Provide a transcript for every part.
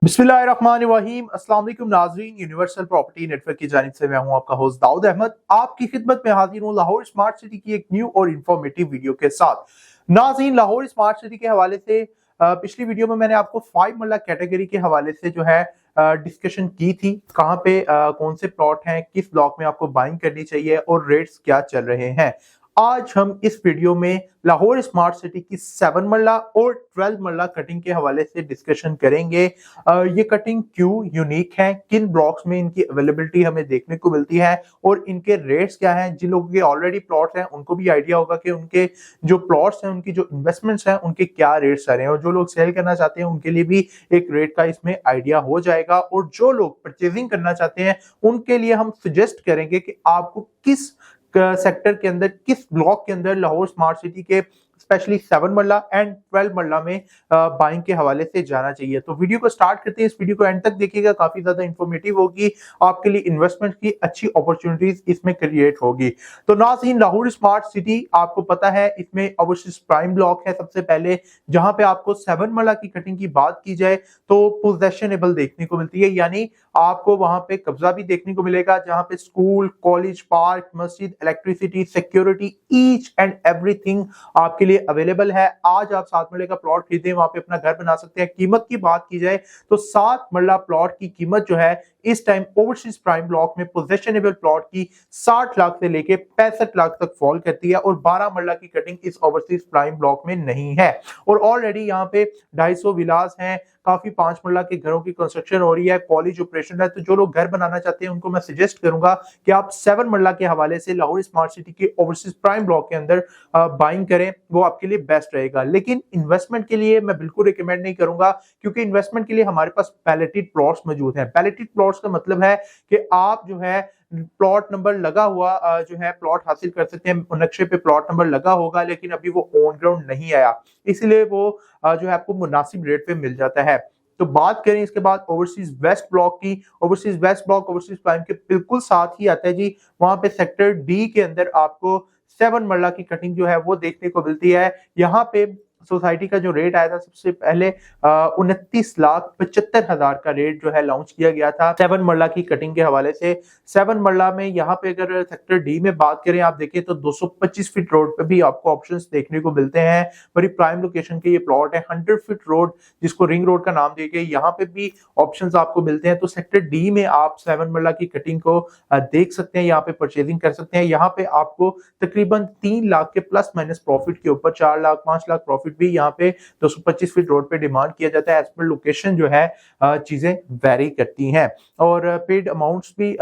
बिस्मिल्लाहिर्रहमानिर्रहीम। अस्सलाम वालेकुम नाज़रीन, यूनिवर्सल प्रॉपर्टी नेटवर्क की जानिब से मैं हूं आपका होस्ट दाऊद अहमद, आपकी खिदमत में हाजिर हूं लाहौर स्मार्ट सिटी की एक न्यू और इंफॉर्मेटिव वीडियो के साथ। नाज़रीन, लाहौर स्मार्ट सिटी के हवाले से पिछली वीडियो में मैंने आपको 5 मरला कैटेगरी के हवाले से जो है डिस्कशन की थी, कहाँ पे कौन से प्लॉट हैं, किस ब्लॉक में आपको बाइंग करनी चाहिए और रेट्स क्या चल रहे हैं। आज हम इस वीडियो में लाहौर स्मार्ट सिटी की 7 मरला और 12 मरला कटिंग के हवाले से डिस्कशन करेंगे। ये कटिंग क्यों यूनिक है, किन ब्लॉक्स में इनकी अवेलेबिलिटी हमें देखने को मिलती है और इनके रेट्स क्या हैं। जिन लोगों के ऑलरेडी प्लॉट्स हैं उनको भी आइडिया होगा कि उनके जो प्लॉट्स हैं, उनकी जो इन्वेस्टमेंट्स हैं, उनके क्या रेट्स आ रहे हैं, और जो लोग सेल करना चाहते हैं उनके लिए भी एक रेट का इसमें आइडिया हो जाएगा। और जो लोग परचेजिंग करना चाहते हैं उनके लिए हम सजेस्ट करेंगे कि आपको किस सेक्टर के अंदर, किस ब्लॉक के अंदर लाहौर स्मार्ट सिटी के स्पेशली 7 मरला एंड 12 मरला में बाइंग के हवाले से जाना चाहिए। तो वीडियो को स्टार्ट करते हैं, इस वीडियो को एंड तक देखिएगा, काफी ज्यादा इंफॉर्मेटिव होगी, आपके लिए इन्वेस्टमेंट की अच्छी अपॉर्चुनिटीज इसमें क्रिएट होगी। तो नाज़रीन, लाहौर स्मार्ट सिटी आपको पता है इसमें ओवरसीज प्राइम ब्लॉक है सबसे पहले, जहां पे आपको 7 मरला की कटिंग की बात की जाए तो पोजेशनेबल देखने को मिलती है, यानी आपको वहां पे कब्जा भी देखने को मिलेगा, जहां पे स्कूल, कॉलेज, पार्क, मस्जिद, electricity, security, each and everything आपके लिए अवेलेबल है। आज आप 7 मरले का प्लॉट खरीदें, वहां पे अपना घर बना सकते हैं। कीमत की बात की जाए तो 7 मरला प्लॉट की कीमत जो है इस टाइम ओवरसीज प्राइम ब्लॉक में पोजेशनेबल प्लॉट की 60 लाख से लेके 65 लाख तक फॉल करती है, और 12 मरला की कटिंग इस ओवरसीज प्राइम ब्लॉक में नहीं है। और ऑलरेडी यहाँ पे 250 विलास हैं, काफी 5 मरला के घरों की कंस्ट्रक्शन हो रही है, कॉलेज ऑपरेशन है। तो जो लोग घर बनाना चाहते हैं उनको मैं सजेस्ट करूंगा कि आप 7 मरला के हवाले से लाहौर स्मार्ट सिटी के ओवरसीज प्राइम ब्लॉक के अंदर बाइंग करें, वो आपके लिए बेस्ट रहेगा। लेकिन इन्वेस्टमेंट के लिए मैं बिल्कुल रिकमेंड नहीं करूंगा, क्योंकि इन्वेस्टमेंट के लिए हमारे पास पैलेटेड प्लॉट्स मौजूद हैं। पैलेटेड प्लॉट्स का मतलब है कि आप जो है प्लॉट नंबर लगा हुआ जो है प्लॉट हासिल कर सकते हैं, नक्शे पे प्लॉट नंबर लगा होगा लेकिन अभी वो ऑन ग्राउंड नहीं आया, इसलिए वो जो है आपको मुनासिब रेट पे मिल जाता है। तो बात करें इसके बाद ओवरसीज वेस्ट ब्लॉक की, overseas west block overseas prime के बिल्कुल साथ ही आता है जी। वहां पे सेक्टर डी के अंदर आपको 7 मरला की कटिंग जो है वो देखने को मिलती है। यहाँ पे सोसाइटी का जो रेट आया था सबसे पहले 29,75,000 का रेट जो है लॉन्च किया गया था 7 मरला की कटिंग के हवाले से। 7 मरला में यहाँ पे अगर सेक्टर डी में बात करें, आप देखें तो 225 फीट रोड पे भी आपको ऑप्शंस देखने को मिलते हैं। बड़ी प्राइम लोकेशन के ये प्लॉट है। 100 फीट रोड जिसको रिंग रोड का नाम दिया गया, यहाँ पे भी ऑप्शंस आपको मिलते हैं। तो सेक्टर डी में आप 7 मरला की कटिंग को देख सकते हैं, यहाँ पे परचेजिंग कर सकते हैं। यहाँ पे आपको तकरीबन 3 लाख के प्लस माइनस प्रॉफिट के ऊपर 4 लाख 5 लाख प्रॉफिट भी यहाँ पे 225 फीट रोड पे डिमांड किया जाता है। एज पर लोकेशन जो है चीजें वेरी करती हैं, और पेड अमाउंट्स भी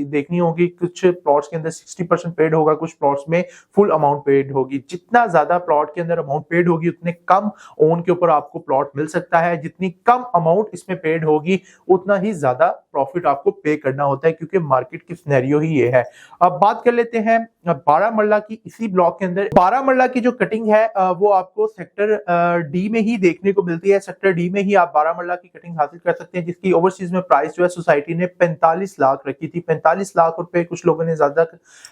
देखनी होगी। कुछ प्लॉट्स के अंदर 60% पेड होगा, कुछ प्लॉट्स में फुल अमाउंट पेड होगी। जितना ज्यादा प्लॉट के अंदर अमाउंट पेड होगी उतने कम ओन के ऊपर आपको प्लॉट मिल सकता है। जितनी कम अमाउंट इसमें पेड होगी उतना ही ज्यादा प्रॉफिट आपको पे करना होता है, क्योंकि मार्केट की सिनेरियो ही ये है। अब बात कर लेते हैं 12 मरला की। इसी ब्लॉक के अंदर 12 मरला की जो कटिंग है वो आपको सेक्टर डी में ही देखने को मिलती है। सेक्टर डी में ही आप 12 मरला की कटिंग हासिल कर सकते हैं, जिसकी ओवरसीज में प्राइस जो है सोसाइटी ने 45 लाख रखी थी। 45 लाख रुपए कुछ लोगों ने ज्यादा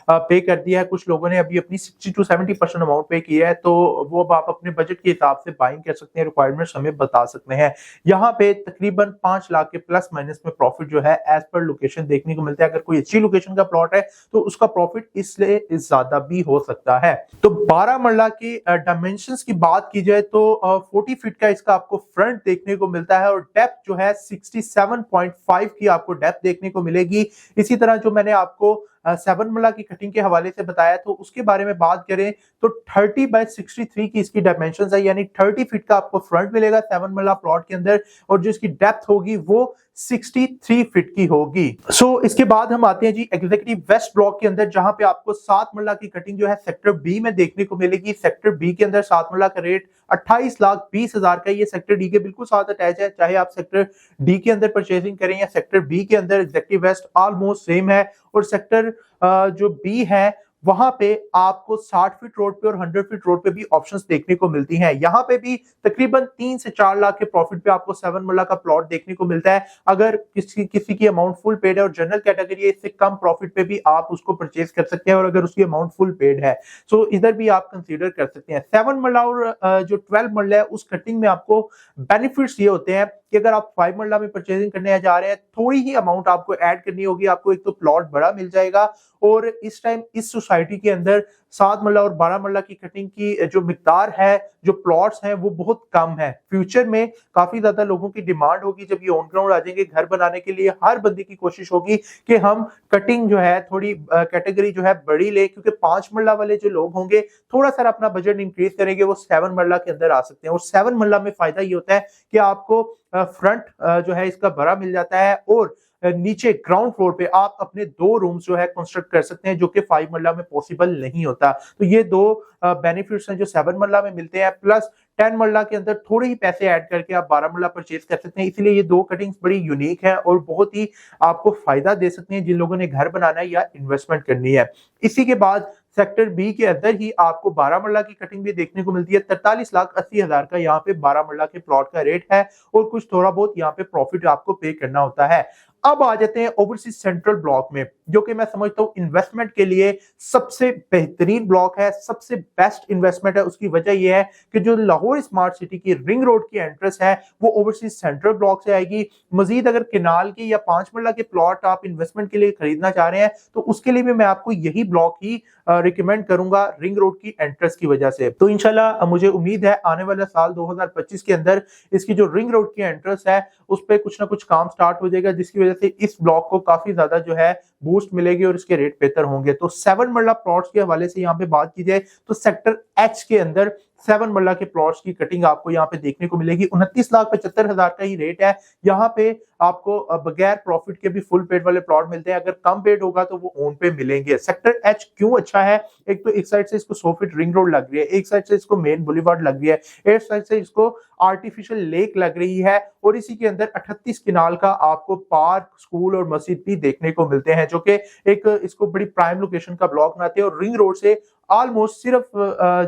पे कर दिया है, कुछ लोगों ने अभी अपनी 60 to 70% अमाउंट पे किया है। तो वो आप अपने बजट के हिसाब से बाइंग कर सकते हैं, रिक्वायरमेंट्स हमें बता सकते हैं। यहाँ पे तकरीबन 5 लाख के प्लस माइनस में प्रॉफिट जो है एज पर लोकेशन देखने को मिलता है। अगर कोई अच्छी लोकेशन का प्लॉट है तो उसका प्रॉफिट इसलिए ज्यादा भी हो सकता है। तो 12 मरला की डायमेंशंस की बात की जाए तो 40 फीट का इसका आपको फ्रंट देखने को मिलता है, और डेप्थ जो है 67.5 की आपको डेप्थ देखने को मिलेगी। इसी तरह जो मैंने आपको 7 मरला की कटिंग के हवाले से बताया, तो उसके बारे में बात करें तो 30/63 की इसकी डायमेंशंस है, यानी 30 फीट का आपको फ्रंट मिलेगा 7 मरला प्लॉट के अंदर, और जो इसकी डेप्थ होगी वो 63 फीट की होगी। इसके बाद हम आते हैं जी एग्जीक्यूटिव वेस्ट ब्लॉक के अंदर, जहां पे आपको 7 मरला की कटिंग जो है सेक्टर बी में देखने को मिलेगी। सेक्टर बी के अंदर 7 मरला का रेट 28,20,000 का, ये सेक्टर डी के बिल्कुल साथ अटैच है। चाहे आप सेक्टर डी के अंदर परचेजिंग करें या सेक्टर बी के अंदर, एग्जीक्यूटिव वेस्ट ऑलमोस्ट सेम है। और सेक्टर जो बी है वहां पे आपको 60 फीट रोड पे और 100 फीट रोड पे भी ऑप्शंस देखने को मिलती हैं। यहाँ पे भी तकरीबन 3 से 4 लाख के प्रॉफिट पे आपको 7 मरला का प्लॉट देखने को मिलता है। अगर किसी की अमाउंट फुल पेड है और जनरल कैटेगरी है, इससे कम प्रॉफिट पे भी आप उसको परचेज कर सकते हैं, और अगर उसकी अमाउंट फुल पेड है तो इधर भी आप कंसीडर कर सकते हैं। 7 मरला और जो 12 मरला है उस कटिंग में आपको बेनिफिट्स ये होते हैं कि अगर आप 5 मरला में परचेजिंग करने जा रहे हैं, थोड़ी ही अमाउंट आपको ऐड करनी होगी। आपको एक तो प्लॉट बड़ा मिल जाएगा और इस टाइम इस सोसाइटी के अंदर 7 मरला और 12 मरला की कटिंग की जो मिकदार है, जो प्लॉट्स हैं, वो बहुत कम है। फ्यूचर में काफी ज्यादा लोगों की डिमांड होगी जब ये ऑन ग्राउंड आ जाएंगे घर बनाने के लिए। हर बंदे की कोशिश होगी कि हम कटिंग जो है थोड़ी कैटेगरी जो है बड़ी ले, क्योंकि 5 मरला वाले जो लोग होंगे थोड़ा सा अपना बजट इंक्रीज करेंगे, वो 7 मरला के अंदर आ सकते हैं। और 7 मरला में फायदा ये होता है कि आपको फ्रंट जो है इसका बड़ा मिल जाता है और नीचे ग्राउंड फ्लोर पे आप अपने 2 रूम्स जो है कंस्ट्रक्ट कर सकते हैं, जो कि 5 मरला में पॉसिबल नहीं होता। तो ये 2 बेनिफिट्स हैं जो 7 मरला में मिलते हैं। प्लस 10 मरला के अंदर थोड़े ही पैसे ऐड करके आप 12 मरला परचेज कर सकते हैं। इसलिए ये 2 कटिंग्स बड़ी यूनिक है और बहुत ही आपको फायदा दे सकते हैं जिन लोगों ने घर बनाना है या इन्वेस्टमेंट करनी है। इसी के बाद सेक्टर बी के अंदर ही आपको 12 मरला की कटिंग भी देखने को मिलती है। 43,80,000 का यहाँ पे 12 मरला के प्लॉट का रेट है और कुछ थोड़ा बहुत यहाँ पे प्रॉफिट आपको पे करना होता है। अब आ जाते हैं ओवरसीज सेंट्रल ब्लॉक में, जो कि मैं समझता हूं इन्वेस्टमेंट के लिए सबसे बेहतरीन ब्लॉक है, सबसे बेस्ट इन्वेस्टमेंट है। उसकी वजह यह है कि जो लाहौर स्मार्ट सिटी की रिंग रोड की एंट्रेंस है वो ओवरसीज सेंट्रल ब्लॉक से आएगी। मजीद अगर केनाल की या 5 मरला के प्लॉट आप इन्वेस्टमेंट के लिए खरीदना चाह रहे हैं तो उसके लिए भी मैं आपको यही ब्लॉक ही रिकमेंड करूंगा रिंग रोड की एंट्रेंस की वजह से। तो इंशाल्लाह मुझे उम्मीद है आने वाला साल 2025 के अंदर इसकी जो रिंग रोड की एंट्रेंस है उस पर कुछ ना कुछ काम स्टार्ट हो जाएगा, जिसकी वजह से इस ब्लॉक को काफी ज्यादा जो है बूस्ट मिलेगी और इसके रेट बेहतर होंगे। तो 7 मरला प्लॉट्स के हवाले से यहाँ पे बात की जाए तो सेक्टर एच के अंदर 7 मरला के प्लॉट्स की कटिंग आपको यहाँ पे देखने को मिलेगी। 29,75,000 का ही रेट है। यहाँ पे आपको बगैर प्रॉफिट के भी फुल पेड वाले प्लॉट मिलते हैं। अगर कम पेड होगा तो वो ओन पे मिलेंगे। सेक्टर एच क्यों अच्छा है? एक तो एक साइड से इसको 100 फीट रिंग रोड लग रही है, एक साइड से इसको मेन बुलेवार्ड लग रही है, एक साइड से इसको आर्टिफिशियल लेक लग रही है और इसी के अंदर 38 किनाल का आपको पार्क, स्कूल और मस्जिद भी देखने को मिलते हैं, जो कि एक इसको बड़ी प्राइम लोकेशन का ब्लॉक बनाते हैं। और रिंग रोड से ऑलमोस्ट सिर्फ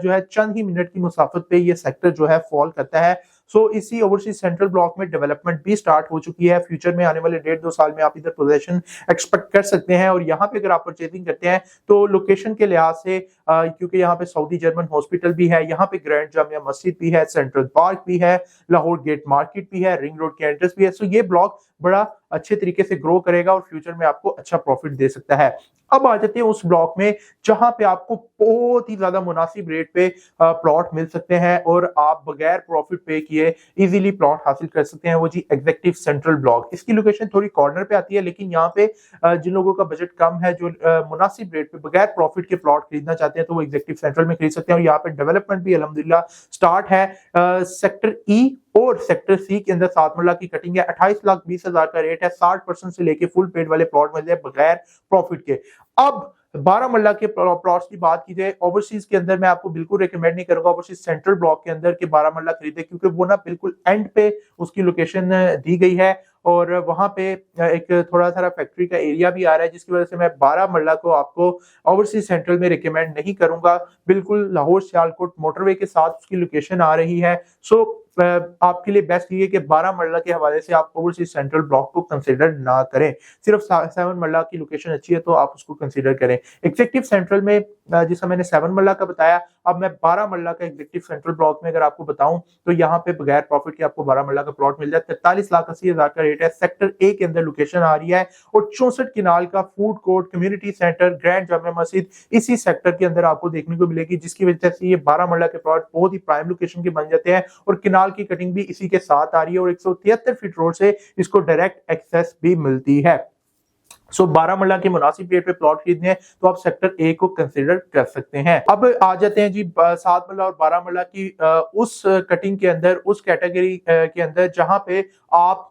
जो है चंद ही मिनट की मुसाफत पे ये सेक्टर जो है फॉल करता है। सो इसी ओवरसीज सेंट्रल ब्लॉक में डेवलपमेंट भी स्टार्ट हो चुकी है। फ्यूचर में आने वाले 1.5-2 साल में आप इधर पोजीशन एक्सपेक्ट कर सकते हैं। और यहाँ पे अगर आप परचेजिंग करते हैं तो लोकेशन के लिहाज से क्योंकि यहाँ पे सऊदी जर्मन हॉस्पिटल भी है, यहाँ पे ग्रैंड जामिया मस्जिद भी है, सेंट्रल पार्क भी है, लाहौर गेट मार्केट भी है, रिंग रोड के एंट्रेंस भी है। सो ये ब्लॉक बड़ा अच्छे तरीके से ग्रो करेगा और फ्यूचर में आपको अच्छा प्रॉफिट दे सकता है। अब आ जाते हैं उस ब्लॉक में जहां पे आपको बहुत ही ज्यादा मुनासिब रेट पे प्लॉट मिल सकते हैं और आप बगैर प्रॉफिट पे किए इजीली प्लॉट हासिल कर सकते हैं। वो जी एग्जीक्यूटिव सेंट्रल ब्लॉक। इसकी लोकेशन थोड़ी कॉर्नर पे आती है, लेकिन यहाँ पे जिन लोगों का बजट कम है, जो मुनासिब रेट पे बगैर प्रॉफिट के प्लॉट खरीदना चाहते हैं, तो वो एग्जीक्यूटिव सेंट्रल में खरीद सकते हैं। और यहाँ पे डेवलपमेंट भी अल्हम्दुलिल्लाह स्टार्ट है। सेक्टर ई और सेक्टर सी के अंदर 7 मरला की कटिंग है। 28,20,000 का रेट है। 60% से लेके फुल पेड वाले प्लॉट मिलते हैं बगैर प्रॉफिट के। अब 12 मरला के प्लॉट्स की बात की जाए, ओवरसीज के अंदर मैं आपको बिल्कुल रिकमेंड नहीं करूंगा ओवरसीज सेंट्रल ब्लॉक के अंदर के 12 मरला खरीदे, क्योंकि वो ना बिल्कुल एंड पे उसकी लोकेशन दी गई है और वहां पे एक थोड़ा सा फैक्ट्री का एरिया भी आ रहा है, जिसकी वजह से मैं 12 मरला को आपको ओवरसीज सेंट्रल में रिकमेंड नहीं करूंगा। बिल्कुल लाहौर सियालकोट मोटरवे के साथ उसकी लोकेशन आ रही है। सो आपके लिए बेस्ट ये कि 12 मरला के हवाले से आप ओवरसीज सेंट्रल ब्लॉक को कंसीडर ना करें। सिर्फ 7 मरला की लोकेशन अच्छी है तो आप उसको कंसीडर करें। एग्जीक्यूटिव सेंट्रल में जिसका मैंने 7 मरला का बताया, अब मैं 12 मरला का एग्जीक्यूटिव सेंट्रल ब्लॉक में अगर आपको बताऊं तो यहाँ पे बगैर प्रॉफिट के आपको 12 मरला का प्लॉट मिल जाए। 43,80,000 का रेट है। सेक्टर ए के अंदर लोकेशन आ रही है और 64 किनाल का food court, community centre, grand Jamia Masjid इसी सेक्टर के अंदर आपको देखने को मिलेगी, जिसकी वजह से ये 12 मरला के प्लॉट बहुत ही प्राइम लोकेशन के बन जाते हैं। और किनाल की कटिंग भी इसी के साथ आ रही है और 173 फीट रोड से इसको डायरेक्ट एक्सेस भी मिलती है। सो 12 मरला के मुनासिब रेट पे प्लॉट खरीदने हैं तो आप सेक्टर ए को कंसीडर कर सकते हैं। अब आ जाते हैं जी 7 मरला और 12 मरला की उस कटिंग के अंदर, उस कैटेगरी के अंदर जहां पे आप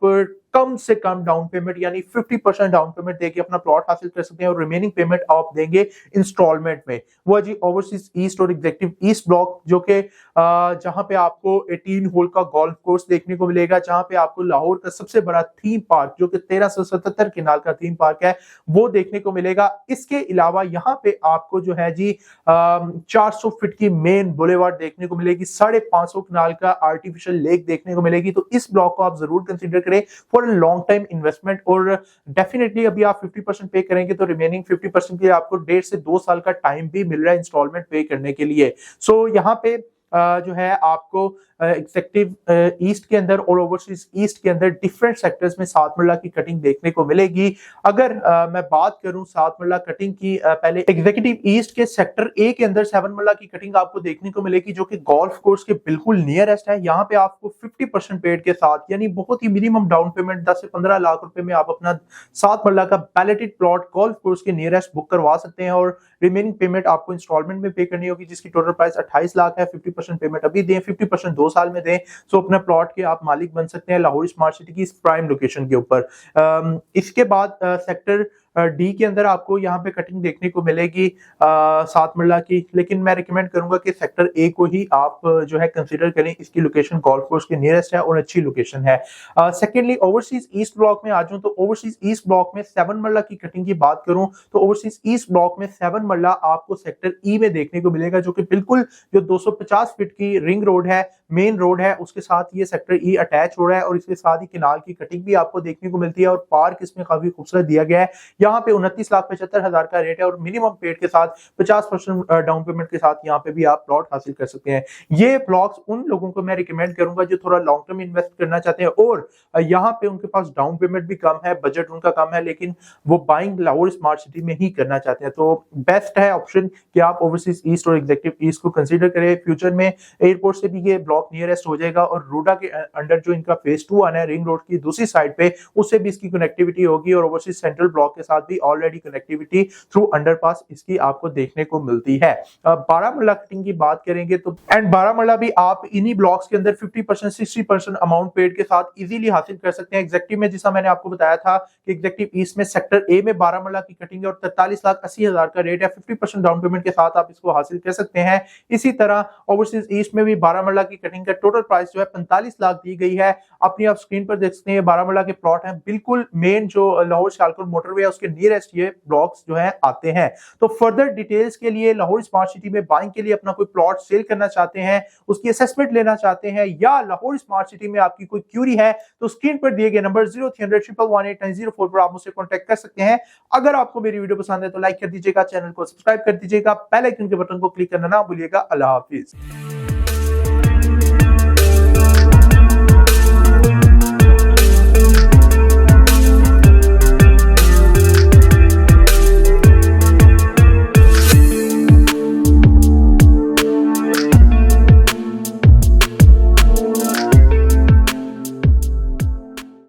कम से कम डाउन पेमेंट यानी 50% डाउन पेमेंट देके अपना प्लॉट हासिल कर सकते हैं और रिमेनिंग पेमेंट आप देंगे इंस्टॉलमेंट में। वो जी ओवरसीज ईस्ट और एग्जीक्यूटिव ईस्ट ब्लॉक, जो कि जहां पे आपको 18 होल का गोल्फ कोर्स देखने को मिलेगा, जहां पे आपको लाहौर का सबसे बड़ा थीम पार्क जो कि 1377 किनाल का थीम पार्क है वो देखने को मिलेगा। इसके अलावा यहाँ पे आपको जो है जी 400 फीट की मेन बुलेवार्ड देखने को मिलेगी, 550 किनाल का आर्टिफिशियल लेक देखने को मिलेगी। तो इस ब्लॉक को आप जरूर कंसीडर करें फॉर लॉन्ग टाइम इन्वेस्टमेंट। और डेफिनेटली अभी आप 50% पे करेंगे तो रिमेनिंग 50% के लिए आपको 1.5 से 2 साल का टाइम भी मिल रहा है इंस्टॉलमेंट पे करने के लिए। सो यहाँ पे जो है आपको एग्जेक्टिव ईस्ट के अंदर और ओवरसीज ईस्ट के अंदर डिफरेंट सेक्टर्स में 7 मरला की कटिंग देखने को मिलेगी। अगर मैं बात करूं 7 मरला कटिंग की, पहले एग्जीक्यूटिव ईस्ट के सेक्टर ए के अंदर 7 मरला की कटिंग आपको देखने को मिलेगी जो कि गोल्फ कोर्स के बिल्कुल नियरेस्ट है। यहाँ पे आपको 50% पेड के साथ, यानी बहुत ही मिनिमम डाउन पेमेंट 10 से 15 लाख रुपए में आप अपना 7 मरला का पैलेटेड प्लॉट गोल्फ कोर्स के नियरेस्ट बुक करवा सकते हैं और रिमेनिंग पेमेंट आपको इंस्टॉलमेंट में पे करनी होगी, जिसकी टोटल प्राइस 28 लाख है। 50% पेमेंट अभी दें, 50% 2 साल में दें, सो अपने प्लॉट के आप मालिक बन सकते हैं लाहौर स्मार्ट सिटी की इस प्राइम लोकेशन के ऊपर। इसके बाद सेक्टर डी के अंदर आपको यहाँ पे कटिंग देखने को मिलेगी 7 मरला की, लेकिन मैं रिकमेंड करूंगा कि सेक्टर ए को ही आप जो है कंसीडर करें। इसकी लोकेशन गोल्फ कोर्स के नियरेस्ट है और अच्छी लोकेशन है। सेकेंडली ओवरसीज ईस्ट ब्लॉक में आ जाऊं तो ओवरसीज ईस्ट ब्लॉक में 7 मरला की कटिंग की बात करूं तो ओवरसीज ईस्ट ब्लॉक में 7 मरला आपको सेक्टर ई में देखने को मिलेगा, जो कि बिल्कुल जो 250 फीट की रिंग रोड है, मेन रोड है, उसके साथ ये सेक्टर ई अटैच हो रहा है और इसके साथ ही किनाल की कटिंग भी आपको देखने को मिलती है और पार्क इसमें काफी खूबसूरत दिया गया है। यहाँ पे 29,75,000 का रेट है और मिनिमम पेड के साथ 50% डाउन पेमेंट के साथ यहाँ पे भी आप प्लॉट हासिल कर सकते हैं। ये प्लॉट्स उन लोगों को मैं रिकमेंड करूंगा जो थोड़ा लॉन्ग टर्म इन्वेस्ट करना चाहते हैं और यहाँ पे उनके पास डाउन पेमेंट भी कम है, बजट उनका कम है, लेकिन वो बाइंग लाहौर स्मार्ट सिटी में ही करना चाहते हैं। तो बेस्ट है ऑप्शन कि आप ओवरसीज ईस्ट और एग्जीक्यूटिव ईस्ट को कंसीडर करें। फ्यूचर में एयरपोर्ट से भी ये ब्लॉक नियरेस्ट हो जाएगा और रूडा के अंडर जो इनका फेज 2 आना है रिंग रोड की दूसरी साइड पे, उससे भी इसकी कनेक्टिविटी होगी और ओवरसीज सेंट्रल ब्लॉक के साथ भी ऑलरेडी कनेक्टिविटी थ्रू अंडरपास इसकी आपको देखने को मिलती है। बारामूला कटिंग की बात करेंगे तो एंड बारामूला भी आप इन्हीं ब्लॉक्स के अंदर 50% 60% अमाउंट पेड के साथ इजीली हासिल कर सकते हैं। एग्जेक्टिव में जैसा मैंने आपको बताया था कि एग्जेक्टिव ईस्ट में सेक्टर ए में बारामूला की कटिंग है और 43,80,000 का रेट है। 50% डाउन पेमेंट के साथ आप इसको हासिल कर सकते हैं। इसी तरह ओवरसीज ईस्ट में भी बारामूला की कटिंग का टोटल प्राइस जो है 45 लाख दी गई है। अपनी आप स्क्रीन पर देख सकते हैं बारामूला के प्लॉट हैं, बिल्कुल मेन जो लाहौर सियालकोट मोटरवे है उसके नियरेस्ट ये ब्लॉक्स जो है आते हैं। तो फर्दर डिटेल्स के लिए लाहौर स्मार्ट सिटी में बाइंग के लिए अपना कोई प्लॉट सेल करना चाहते हैं, उसकी असेसमेंट लेना चाहते हैं या लाहौर स्मार्ट सिटी में आपकी कोई क्यूरी है तो स्क्रीन पर दिए गए नंबर 0300118904 पर आप मुझसे कांटेक्ट कर सकते हैं। अगर आपको मेरी वीडियो पसंद है तो लाइक कर दीजिएगा, चैनल को सब्सक्राइब कर दीजिएगा, बेल आइकन के बटन को क्लिक करना ना भूलिएगा। अल्लाह हाफिज।